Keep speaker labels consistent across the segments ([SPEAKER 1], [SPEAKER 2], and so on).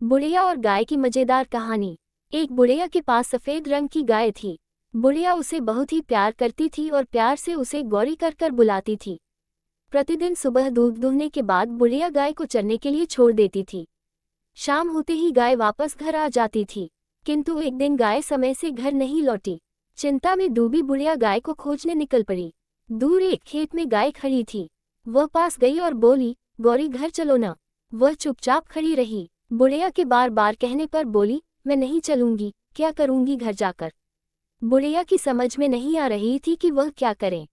[SPEAKER 1] बुढ़िया और गाय की मजेदार कहानी। एक बुढ़िया के पास सफेद रंग की गाय थी। बुढ़िया उसे बहुत ही प्यार करती थी और प्यार से उसे गौरी कर कर बुलाती थी। प्रतिदिन सुबह दूध दूहने के बाद बुढ़िया गाय को चरने के लिए छोड़ देती थी। शाम होते ही गाय वापस घर आ जाती थी, किंतु एक दिन गाय समय से घर नहीं लौटी। चिंता में डूबी बुढ़िया गाय को खोजने निकल पड़ी। दूर एक खेत में गाय खड़ी थी। वह पास गई और बोली, गौरी घर चलो ना। वह चुपचाप खड़ी रही। बुढ़िया के बार बार कहने पर बोली, मैं नहीं चलूंगी, क्या करूंगी घर जाकर। बुढ़िया की समझ में नहीं आ रही थी कि वह क्या करे।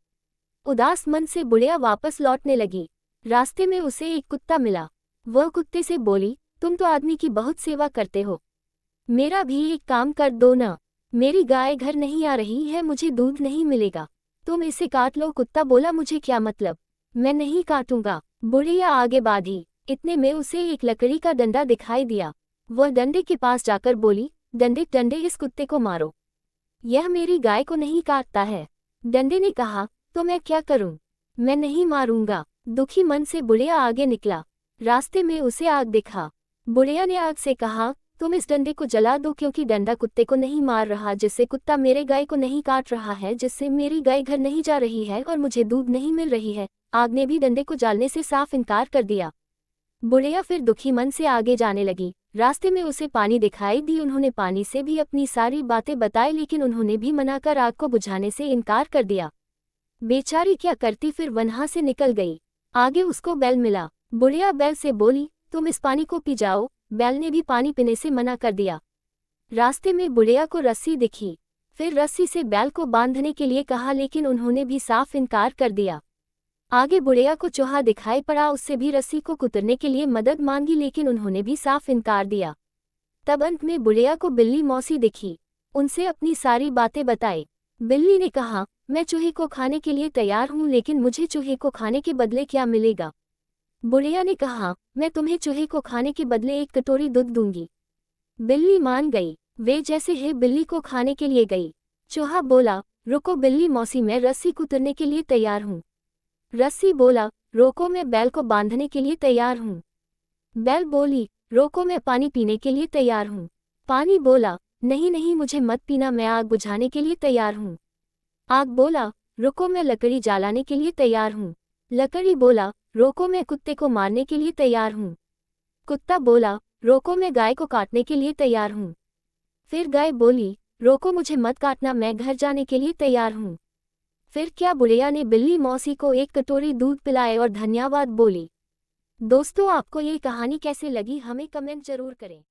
[SPEAKER 1] उदास मन से बुढ़िया वापस लौटने लगी। रास्ते में उसे एक कुत्ता मिला। वह कुत्ते से बोली, तुम तो आदमी की बहुत सेवा करते हो, मेरा भी एक काम कर दो ना। मेरी गाय घर नहीं आ रही है, मुझे दूध नहीं मिलेगा, तुम इसे काट लो। कुत्ता बोला, मुझे क्या मतलब, मैं नहीं काटूंगा। बुढ़िया आगे बढ़ी। इतने में उसे एक लकड़ी का डंडा दिखाई दिया। वह डंडे के पास जाकर बोली, डंडे डंडे इस कुत्ते को मारो, यह मेरी गाय को नहीं काटता है। डंडे ने कहा, तो मैं क्या करूं, मैं नहीं मारूंगा। दुखी मन से बुढ़िया आगे निकला। रास्ते में उसे आग दिखा। बुढ़िया ने आग से कहा, तुम इस डंडे को जला दो, क्योंकि डंडा कुत्ते को नहीं मार रहा, जिससे कुत्ता मेरे गाय को नहीं काट रहा है, जिससे मेरी गाय घर नहीं जा रही है और मुझे दूध नहीं मिल रही है। आग ने भी डंडे को जलाने से साफ इनकार कर दिया। बुढ़िया फिर दुखी मन से आगे जाने लगी। रास्ते में उसे पानी दिखाई दी। उन्होंने पानी से भी अपनी सारी बातें बताई, लेकिन उन्होंने भी मना कर आग को बुझाने से इनकार कर दिया। बेचारी क्या करती, फिर वहां से निकल गई। आगे उसको बैल मिला। बुढ़िया बैल से बोली, तुम इस पानी को पी जाओ। बैल ने भी पानी पीने से मना कर दिया। रास्ते में बुढ़िया को रस्सी दिखी। फिर रस्सी से बैल को बांधने के लिए कहा, लेकिन उन्होंने भी साफ इनकार कर दिया। आगे बुढ़िया को चूहा दिखाई पड़ा। उससे भी रस्सी को कुतरने के लिए मदद मांगी, लेकिन उन्होंने भी साफ इनकार दिया। तब अंत में बुढ़िया को बिल्ली मौसी दिखी। उनसे अपनी सारी बातें बताई। बिल्ली ने कहा, मैं चूहे को खाने के लिए तैयार हूँ, लेकिन मुझे चूहे को खाने के बदले क्या मिलेगा। बुढ़िया ने कहा, मैं तुम्हें चूहे को खाने के बदले एक कटोरी दूध दूंगी। बिल्ली मान गई। वे जैसे ही बिल्ली को खाने के लिए गई, चूहा बोला, रुको बिल्ली मौसी, मैं रस्सी कुतरने के लिए तैयार हूँ। रस्सी बोला, रोको, मैं बैल को बांधने के लिए तैयार हूँ। बैल बोली, रोको, मैं पानी पीने के लिए तैयार हूँ। पानी बोला, नहीं नहीं, मुझे मत पीना, मैं आग बुझाने के लिए तैयार हूँ। आग बोला, रुको, मैं लकड़ी जलाने के लिए तैयार हूँ। लकड़ी बोला, रोको, मैं कुत्ते को मारने के लिए तैयार हूँ। कुत्ता बोला, रोको, मैं गाय को काटने के लिए तैयार हूँ। फिर गाय बोली, रोको, मुझे मत काटना, मैं घर जाने के लिए तैयार हूँ। फिर क्या बुढ़िया ने बिल्ली मौसी को एक कटोरी दूध पिलाए और धन्यवाद बोली। दोस्तों, आपको ये कहानी कैसे लगी, हमें कमेंट जरूर करें।